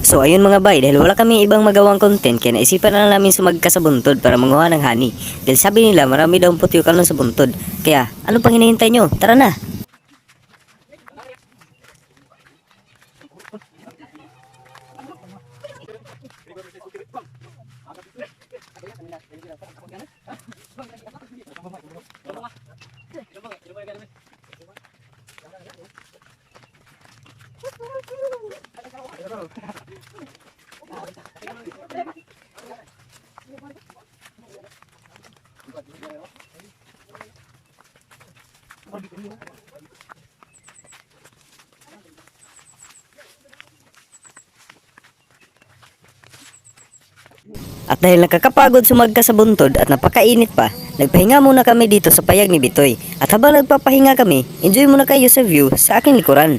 So ayun mga bay, dahil wala kami ibang magawang content, kaya naisipan na lang namin sumagka sa buntod para manguha ng honey. Dahil sabi nila marami daw putyukan sa buntod. Kaya ano pang hinihintay nyo? Tara na! At dahil nakakapagod sumagka sa buntod at napakainit pa, nagpahinga muna kami dito sa payag ni Bitoy. At habang nagpapahinga kami, enjoy muna kayo sa view sa aking likuran.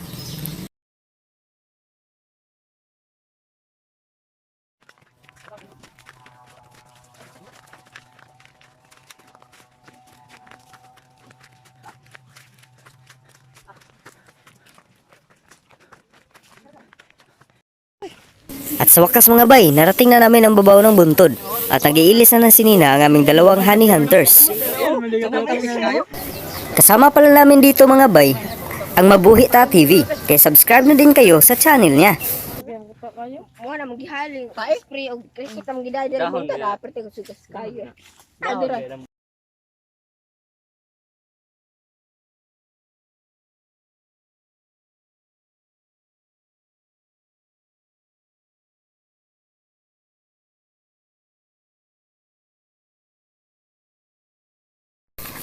At sa wakas mga bay, narating na namin ang babaw ng buntod at nag-iilis na ng sinina ang aming dalawang honey hunters. Kasama pala namin dito mga bay, ang Mabuhita TV, kaya subscribe na din kayo sa channel niya. Mo na magihaling spray og kita magiday diri mo ta aperte ko sugas kayo. Adira.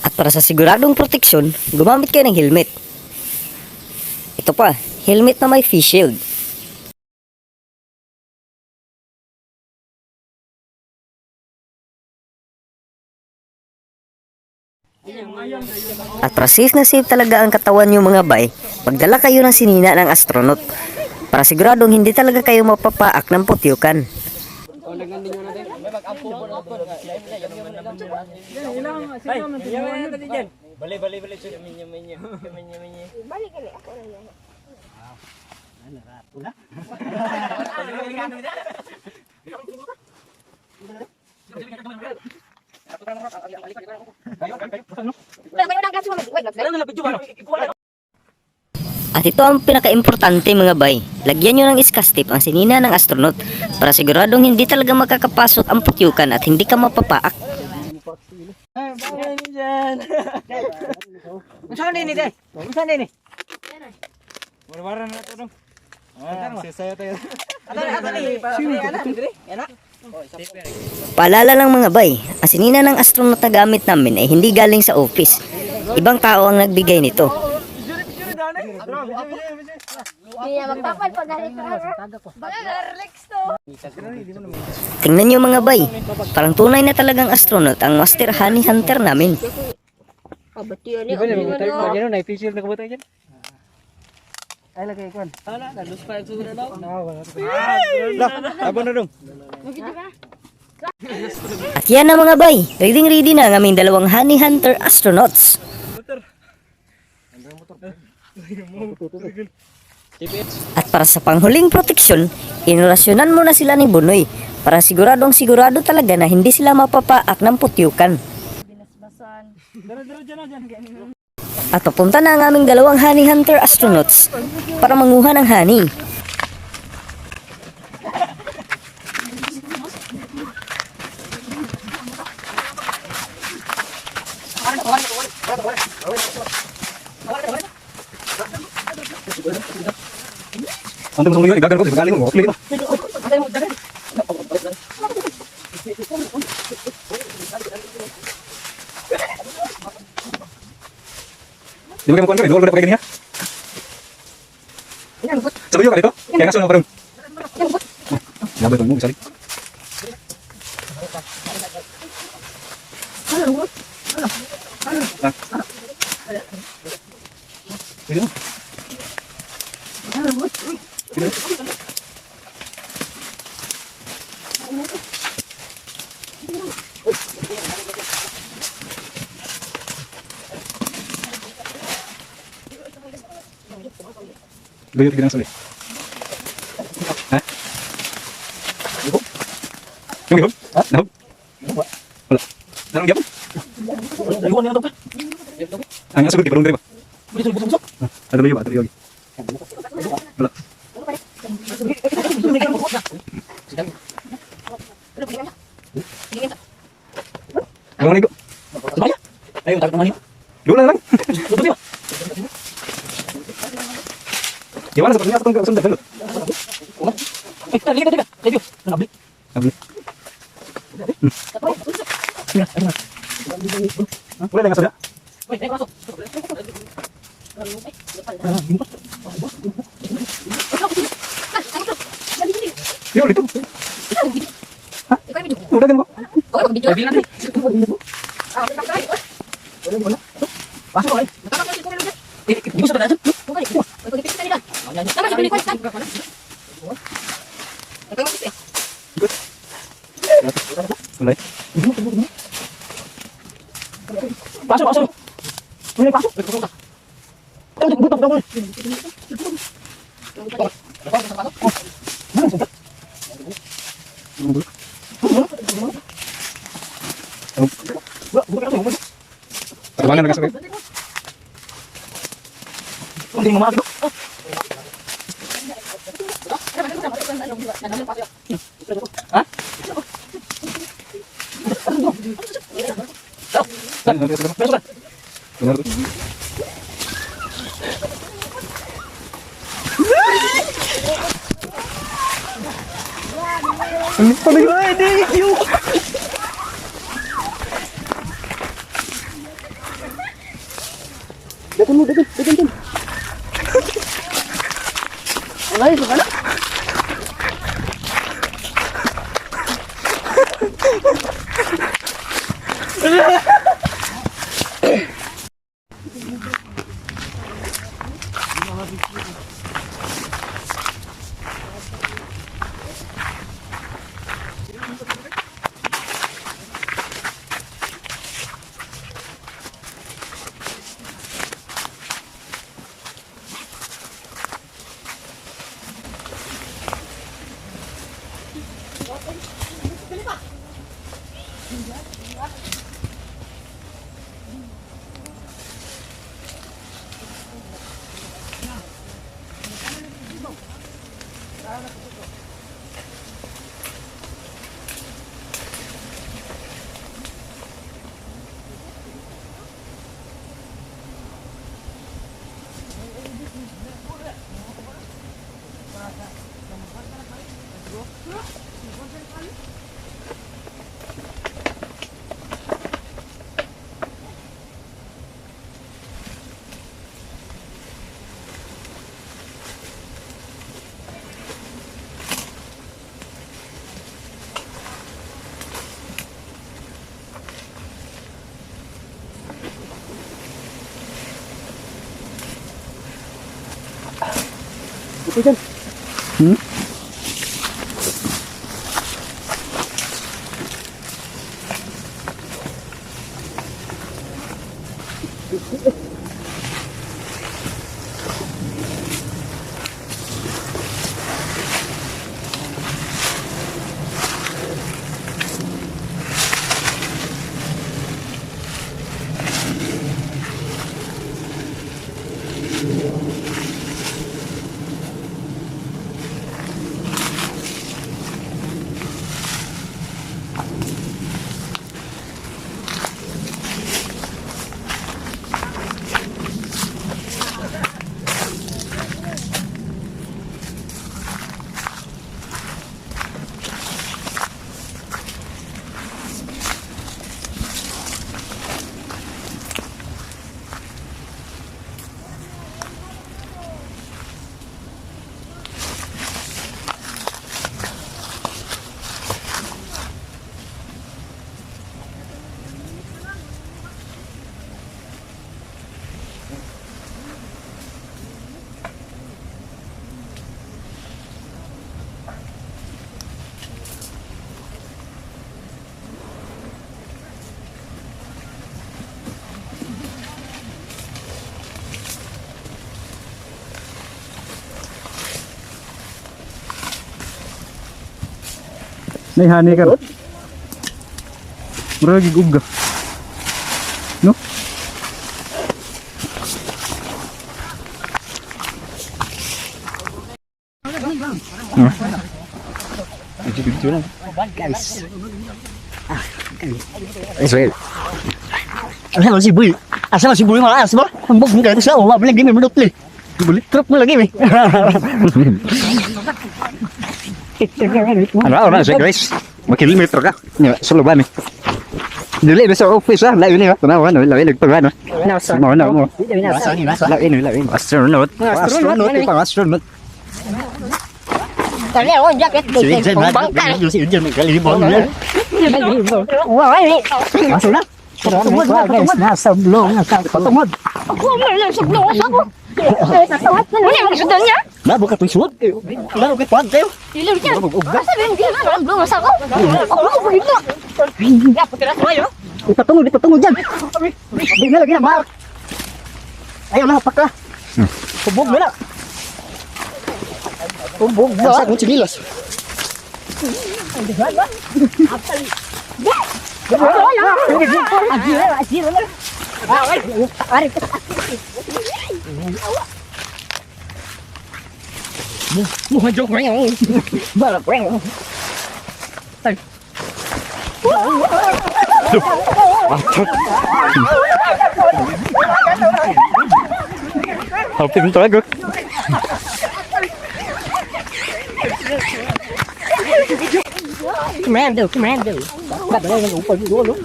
At para sa siguradong proteksyon, gumamit kayo ng helmet. Ito pa, helmet na may face shield. At para safe na safe talaga ang katawan nyo mga bay, magdala kayo ng sinina ng astronaut. Para siguradong hindi talaga kayo mapapaak ng putyukan. Balik sudah minyak. Balik kali ako na yan. At ito ang pinaka-importante mga bay, lagyan nyo ng iskastip ang sinina ng astronaut para siguradong hindi talaga makakapasok ang putyukan at hindi ka mapapaak. Saan din ni? Saan din ni? Warna na to dong. Saya tayo. Paalala lang mga bay, ang sinina ng astronaut na gamit namin ay hindi galing sa office. Ibang tao ang nagbigay nito. Iya magpapal pag galit ka. Baka relax to. Tingnan nyo mga bay, parang tunay na talagang astronaut ang master honey hunter namin. Pabatian ni. Ano na official na kabutay diyan? Ay lagay kon. Ala, dalus pa yung sugra daw. Abon na dong. At yan na mga bay, ready na ang aming dalawang honey hunter astronauts. At para sa panghuling proteksyon, inorasyonan muna sila ni Bunoy para sigurado talaga na hindi sila mapapaak ng putyukan. At papunta na ang aming dalawang honey hunter astronauts para manguha ng honey. Antum sungguh gagal ko galing mo. Klito. Di ba kamu kuan ka? Dua udah pakai gini ya? Sabi ka dito? Kaya ngaso na parang. Laban tunggu sekali. Ini. Gayot ka na sorry. Ha? Yung ha? Nahog? Wala. Narang gyapon. Ayun niya to pa. Ang asugod di parang dire ba? Dito busog-busog. Ada ba yung Wala. Ang mga nigo. Sabaya. Ayun takot naman niyo. Dula na lang. Tutup ba? Gimana sepertinya atau enggak sunda dulu? Tadi kita. Review. Nabli. Ambil. Boleh dengan soda? Woi, ayo masuk. Yuk itu. Udah kan kok? Review nanti. Masuk boleh. Ibu sudah datang. Boleh. Masuk, masuk. Boleh masuk. Buka, buka, boleh. Terbangkan kasih. Hindi mo makakita. Ha? Masuk. Benar tuh. Dekan. Wala itu kan? Nih hani kan. Mura lagi gugga. No? Video lang. Israel. Asal masih bui? Asal masih bui malah asal hambog enggak itu sama beli game menurut li. Beli truk mo lagi nih. Ano sa guys? Makilometro ka. Solo ba ni? Dili sa office ah, lain ni. Tanaw ano, lain nagpagano. Nasa. Mo na mo. Nasa. Lain. Astronaut. Astronaut. Tali ako jacket Si Jen bangka. Si Jen kali libon. Wah, ini. Masuk na. Patungod guys, nasa blong, nasa patungod. Ako man lang sa blong sa ko. Wala mo sa niya. Labo ka tuisod. Labo ka tuwad kayo. Ilaw niya. Asa din di na blong sa ko. Ako ko dito. Ya putira tayo. Patungod dyan. Hindi na lagi na mahal. Ayaw na, paka. Kubog mo na. Kubog na. Nasa kong sinilas. Mua chục mấy ông. Ba là quen không? Học tìm tối cực. Commander. Bắt đầu nó ngủ phần luôn.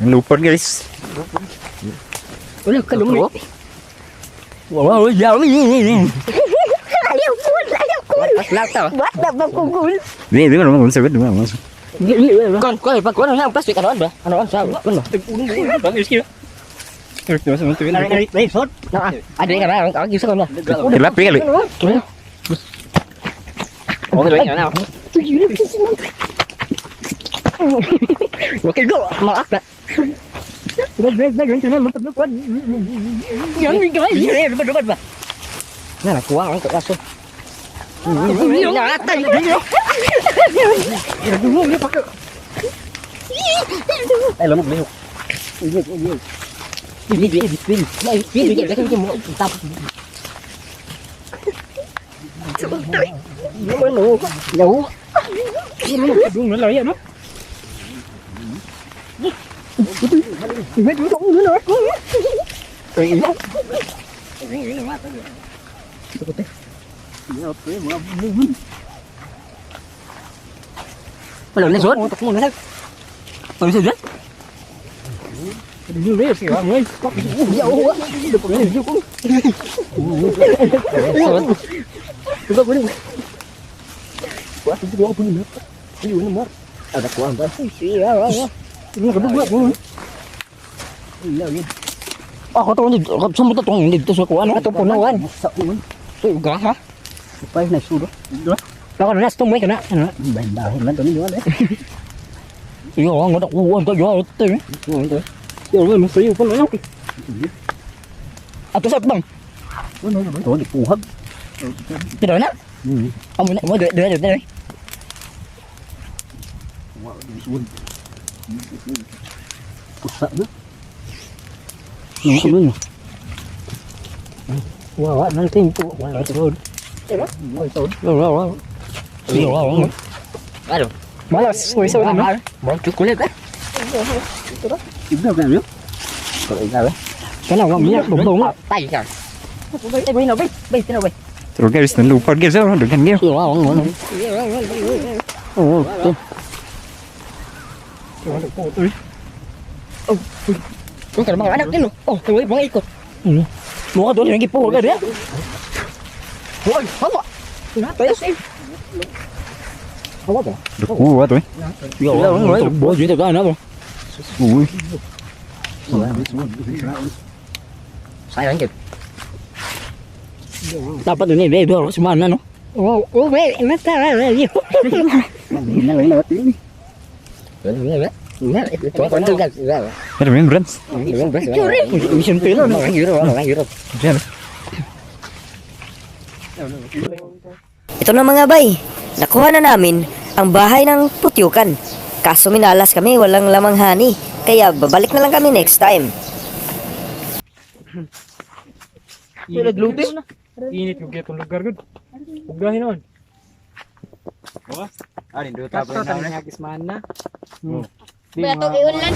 Lupon guys. Ủa cái đúng rồi. Wow, giàu cái gì này. Lao tao. Bắt đập cuốn. Đi đứng mà sẽ biết đúng không? Con có phải có nó plastic đó được. Nó ăn sao? Con rồi. Bắn yêu Đây sốt. Anh đi cả đó ở kia sao không? Thì lắp biết rồi. Ủa cái đấy nào? Một cái gỗ mà ấp lại. Đây cho nó mất nước quá. Giống như cái gì đấy nó bắt vào. Này là quá ăn cả sốt. Nó tay Đây là một liều. đi cái cái một tập. Nó mới nổ. Nổ. Đúng nữa là vậy đó. Mấy đứa cũng nữa. Bây giờ lên xuống. Tôi sẽ rất. Như thế kiểu người có dấu á. Được có cái gì cũng. Tôi có cái gì. Quá tôi có cái nữa. Cái gì nữa. À đặt quá rồi. Nó có bước luôn. Có tôi gì xong tôi toàn gì tôi sợ quá nó tôi còn nó quá. Sợ luôn. Tôi có hả? Quay này xu đó. Đó. Nó còn nó tung mấy cái đó. Bèn đào hết lên tôi nữa đấy. Iyo nggak ada uang tuh jual tuh. Ya udah mesti pun lo. Atau satu bang. Tuh di puhak. Tidak nak? Ông mới đưa đây. Sợ nữa. Nó không nữa. Wow, nó thêm phụ quá rồi thôi. Rồi. Rồi. Rồi. Má là ngồi sâu nữa. Bỏ chút cuốn lên đấy. Đúng đâu nào nữa. Còn nào đấy. Cái nào ngon nhất đúng tay kìa. Bây nào bây nào bây. Rồi guys, nó lupon guys đó, đừng ăn nghe. Con cái bằng ăn được luôn. Tôi bằng ít cột. Mua tôi những cáiปูcái đấy. Ôi, không ạ. Tới xem. Không có gì. Được cú quá tuổi. Bố chuyện được đó nữa không? Ui. Sai đánh kịp. Tao bắt được này về đưa nó nó. Ủa về nó ta là gì? Nó lấy nó tiếng đi. Cho con tôi ra. Cái này mình Mình xin tiếng nó đánh dữ rồi, đánh dữ rồi. Ito na mga bay. nakuha na namin ang bahay ng putyukan. Kaso minalas kami, walang lamang honey. Kaya babalik na lang kami next time. Nagluti. Init yung kitong lugar gud. Ugahin naman. Alin do Kaso tayo nagis man na. Kaya itong iulan.